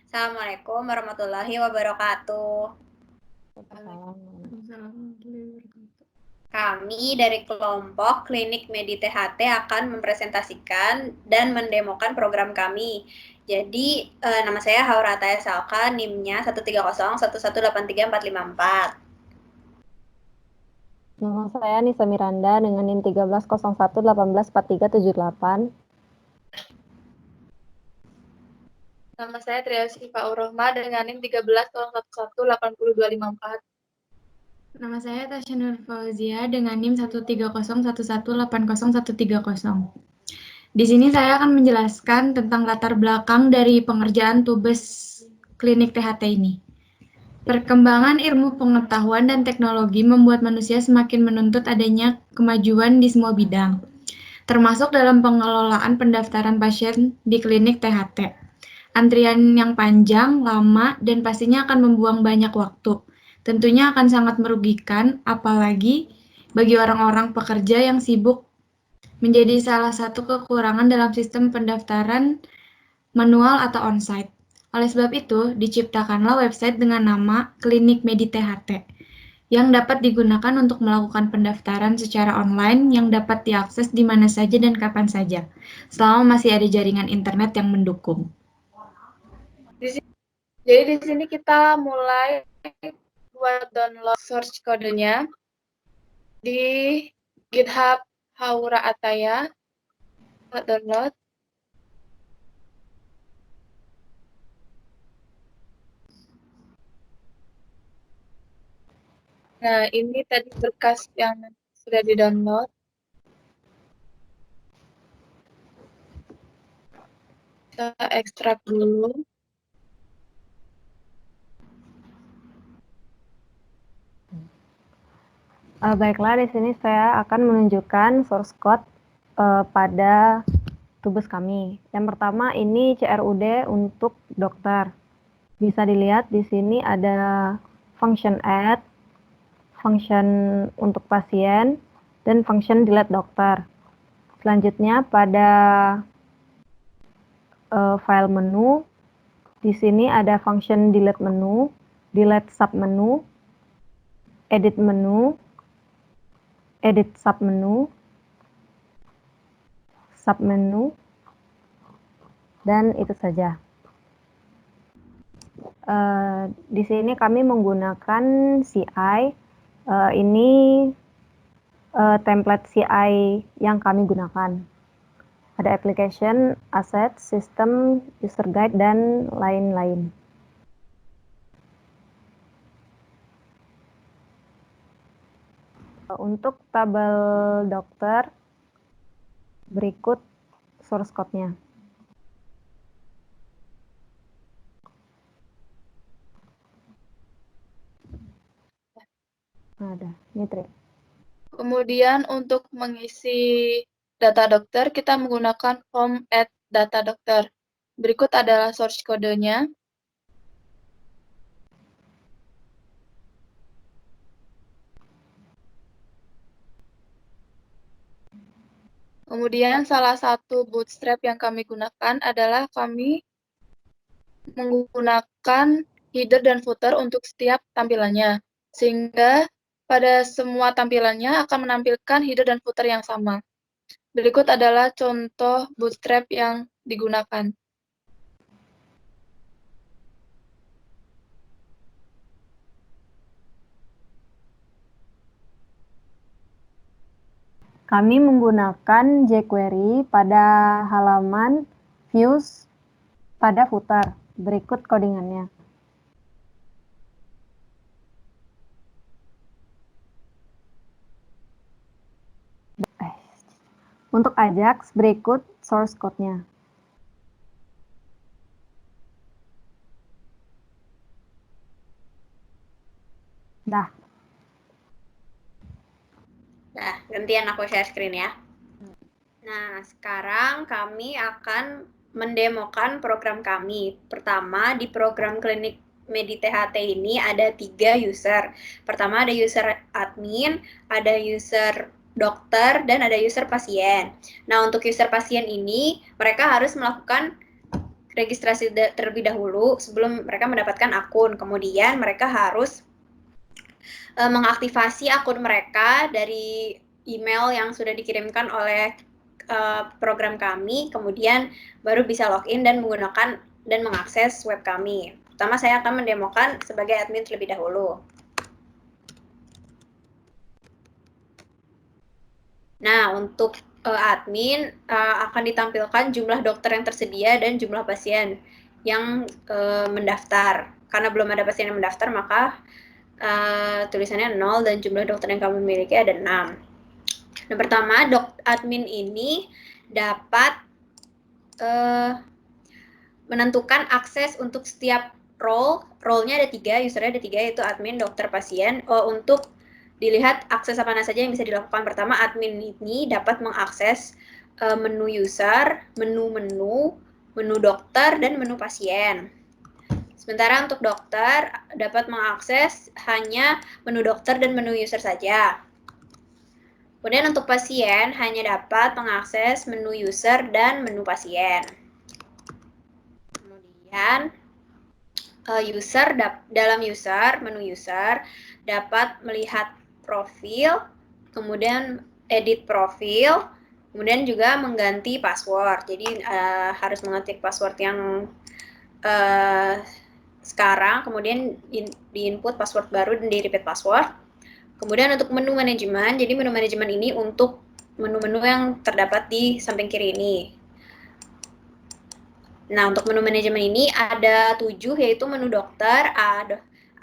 Assalamualaikum warahmatullahi wabarakatuh. Kami dari kelompok Klinik Medi THT akan mempresentasikan dan mendemokan program kami. Jadi, nama saya Haura Ataya Salka, NIM-nya 13011183454. Nama saya Nisa Miranda dengan NIM 1301184378. Nama saya Triasi Faurrohma dengan NIM 1301180254. Nama saya Tasya Nur Fauzia dengan NIM 13011180130. Di sini saya akan menjelaskan tentang latar belakang dari pengerjaan tugas klinik THT ini. Perkembangan ilmu pengetahuan dan teknologi membuat manusia semakin menuntut adanya kemajuan di semua bidang, termasuk dalam pengelolaan pendaftaran pasien di klinik THT. Antrian yang panjang, lama, dan pastinya akan membuang banyak waktu. Tentunya akan sangat merugikan, apalagi bagi orang-orang pekerja yang sibuk, menjadi salah satu kekurangan dalam sistem pendaftaran manual atau onsite. Oleh sebab itu, diciptakanlah website dengan nama Klinik Medi THT yang dapat digunakan untuk melakukan pendaftaran secara online yang dapat diakses di mana saja dan kapan saja, selama masih ada jaringan internet yang mendukung. Jadi di sini kita mulai buat download source kodenya di GitHub Haura Ataya. Buat download. Nah, ini tadi berkas yang sudah di-download. Kita ekstrak dulu. Baiklah, di sini saya akan menunjukkan source code pada tugas kami. Yang pertama ini CRUD untuk dokter. Bisa dilihat di sini ada function add, function untuk pasien, dan function delete dokter. Selanjutnya pada file menu, di sini ada function delete menu, delete submenu, edit menu, edit submenu, submenu, dan itu saja. Di sini kami menggunakan CI. Ini template CI yang kami gunakan. Ada application, asset, system, user guide, dan lain-lain. Untuk tabel dokter, berikut source code-nya. Ada, ini Tri. Kemudian untuk mengisi data dokter, kita menggunakan form add data dokter. Berikut adalah source kodenya. Kemudian salah satu bootstrap yang kami gunakan adalah kami menggunakan header dan footer untuk setiap tampilannya. Sehingga pada semua tampilannya akan menampilkan header dan footer yang sama. Berikut adalah contoh bootstrap yang digunakan. Kami menggunakan jQuery pada halaman views pada footer. Berikut codingannya. Untuk Ajax, berikut source code-nya. Dah. Nah, gantian aku share screen ya. Nah, sekarang kami akan mendemokan program kami. Pertama, di program Klinik Medi THT ini ada 3 user. Pertama ada user admin, ada user dokter, dan ada user pasien. Nah, untuk user pasien ini, mereka harus melakukan registrasi terlebih dahulu sebelum mereka mendapatkan akun. Kemudian mereka harus mengaktifasi akun mereka dari email yang sudah dikirimkan oleh program kami, kemudian baru bisa login dan menggunakan dan mengakses web kami. Pertama saya akan mendemokan sebagai admin terlebih dahulu. Nah, untuk admin akan ditampilkan jumlah dokter yang tersedia dan jumlah pasien yang mendaftar. Karena belum ada pasien yang mendaftar, maka tulisannya 0 dan jumlah dokter yang kami miliki ada 6. Nah, pertama, admin ini dapat menentukan akses untuk setiap role-nya ada 3, usernya ada 3, yaitu admin, dokter, pasien. Untuk dilihat akses apa saja yang bisa dilakukan. Pertama, admin ini dapat mengakses menu user, menu-menu, menu dokter, dan menu pasien. Sementara untuk dokter dapat mengakses hanya menu dokter dan menu user saja. Kemudian untuk pasien hanya dapat mengakses menu user dan menu pasien. Kemudian dalam menu user dapat melihat profil, kemudian edit profil, kemudian juga mengganti password. Jadi harus mengetik password yang sekarang, kemudian di-input password baru dan di-repeat password. Kemudian untuk menu manajemen, jadi menu manajemen ini untuk menu-menu yang terdapat di samping kiri ini. Nah, untuk menu manajemen ini ada 7, yaitu menu dokter,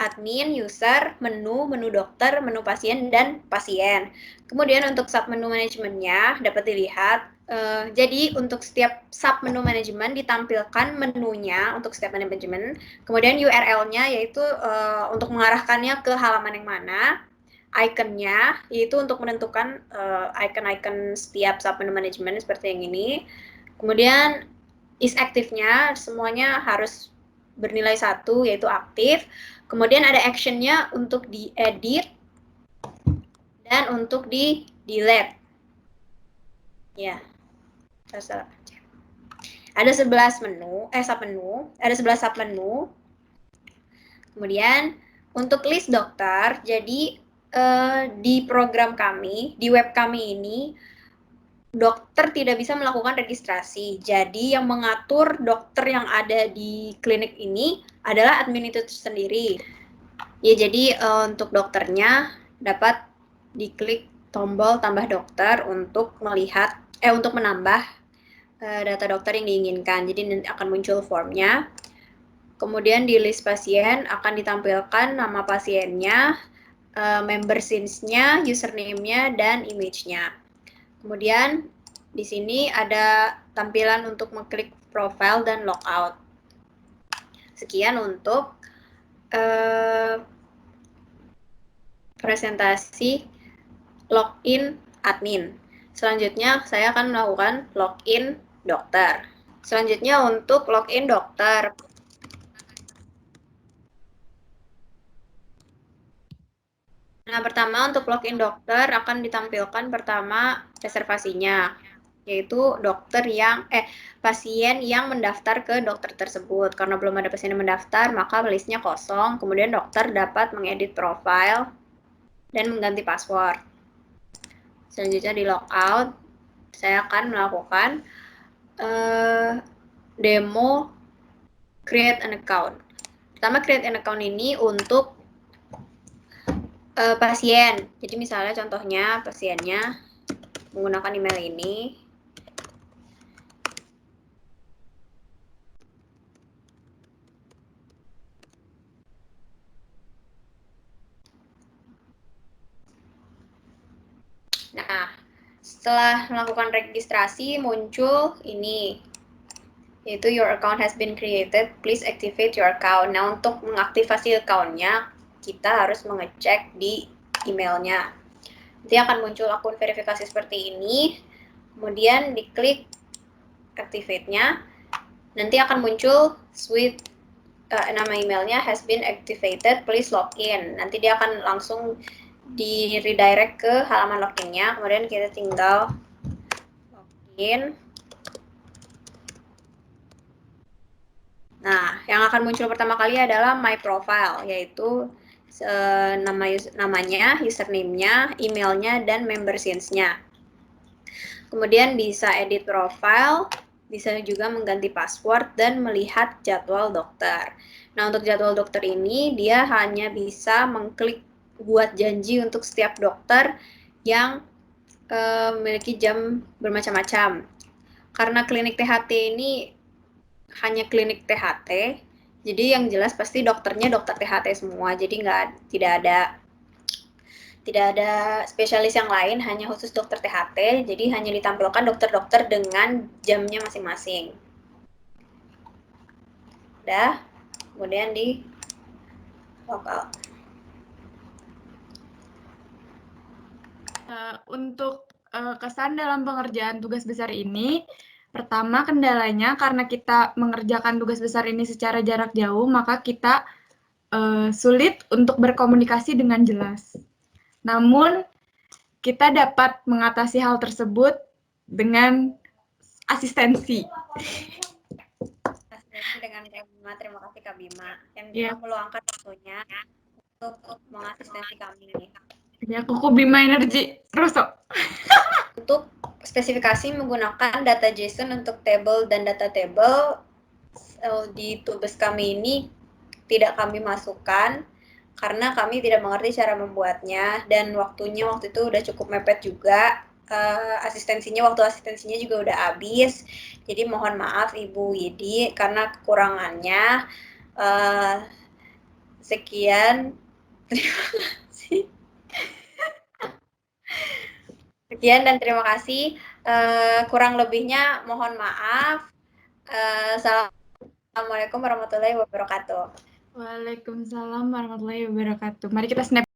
admin, user, menu dokter, menu pasien, dan pasien. Kemudian untuk sub menu manajemennya dapat dilihat. Jadi untuk setiap sub menu manajemen ditampilkan menunya untuk setiap manajemen. Kemudian URL-nya yaitu untuk mengarahkannya ke halaman yang mana. Ikonnya yaitu untuk menentukan icon-icon setiap sub menu manajemen seperti yang ini. Kemudian is aktifnya semuanya harus bernilai 1 yaitu aktif. Kemudian ada actionnya untuk diedit dan untuk di delete. Ya, terserah. Ada 11 submenu, ada 11 submenu. Kemudian untuk list dokter, jadi di program kami, di web kami ini, dokter tidak bisa melakukan registrasi. Jadi yang mengatur dokter yang ada di klinik ini adalah admin itu sendiri. Ya, jadi untuk dokternya dapat diklik tombol tambah dokter untuk untuk menambah data dokter yang diinginkan. Jadi nanti akan muncul formnya. Kemudian di list pasien akan ditampilkan nama pasiennya, member since-nya, username-nya, dan image-nya. Kemudian di sini ada tampilan untuk mengklik profile dan logout. Sekian untuk presentasi login admin. Selanjutnya saya akan melakukan login dokter. Selanjutnya untuk login dokter. Nah, pertama untuk login dokter akan ditampilkan pertama reservasinya, yaitu pasien yang mendaftar ke dokter tersebut. Karena belum ada pasien yang mendaftar, maka listnya kosong. Kemudian dokter dapat mengedit profile dan mengganti password. Selanjutnya di logout, saya akan melakukan demo create an account. Pertama, create an account ini untuk pasien. Jadi misalnya contohnya pasiennya menggunakan email ini. Nah, setelah melakukan registrasi muncul ini, yaitu your account has been created, please activate your account. Nah, untuk mengaktifasi account-nya, kita harus mengecek di emailnya. Nanti akan muncul akun verifikasi seperti ini, kemudian diklik activate-nya, nanti akan muncul nama emailnya has been activated, please login. Nanti dia akan langsung di redirect ke halaman login-nya, kemudian kita tinggal login. Nah, yang akan muncul pertama kali adalah My Profile, yaitu namanya, username-nya, emailnya, dan membersins-nya. Kemudian bisa edit profile, bisa juga mengganti password, dan melihat jadwal dokter. Nah, untuk jadwal dokter ini, dia hanya bisa mengklik buat janji untuk setiap dokter yang memiliki jam bermacam-macam. Karena klinik THT ini hanya klinik THT, jadi yang jelas pasti dokternya dokter THT semua, jadi tidak ada spesialis yang lain, hanya khusus dokter THT, jadi hanya ditampilkan dokter-dokter dengan jamnya masing-masing. Udah, kemudian di logout. Untuk kesan dalam pengerjaan tugas besar ini, pertama kendalanya karena kita mengerjakan tugas besar ini secara jarak jauh, maka kita sulit untuk berkomunikasi dengan jelas. Namun, kita dapat mengatasi hal tersebut dengan asistensi. Asistensi dengan Kak Bima, terima kasih Kak Bima. Yang Iya. meluangkan waktunya untuk mengasistensi kami nih. Ya, Kuku Bima Energi. Terus, Untuk spesifikasi menggunakan data JSON untuk table dan data table di tugas kami ini tidak kami masukkan karena kami tidak mengerti cara membuatnya dan waktu itu udah cukup mepet juga. Waktu asistensinya juga udah habis. Jadi mohon maaf Ibu Widi karena kekurangannya. Sekian. Terima kasih. Sekian dan terima kasih. Kurang lebihnya mohon maaf. Assalamualaikum warahmatullahi wabarakatuh. Waalaikumsalam warahmatullahi wabarakatuh. Mari kita snap.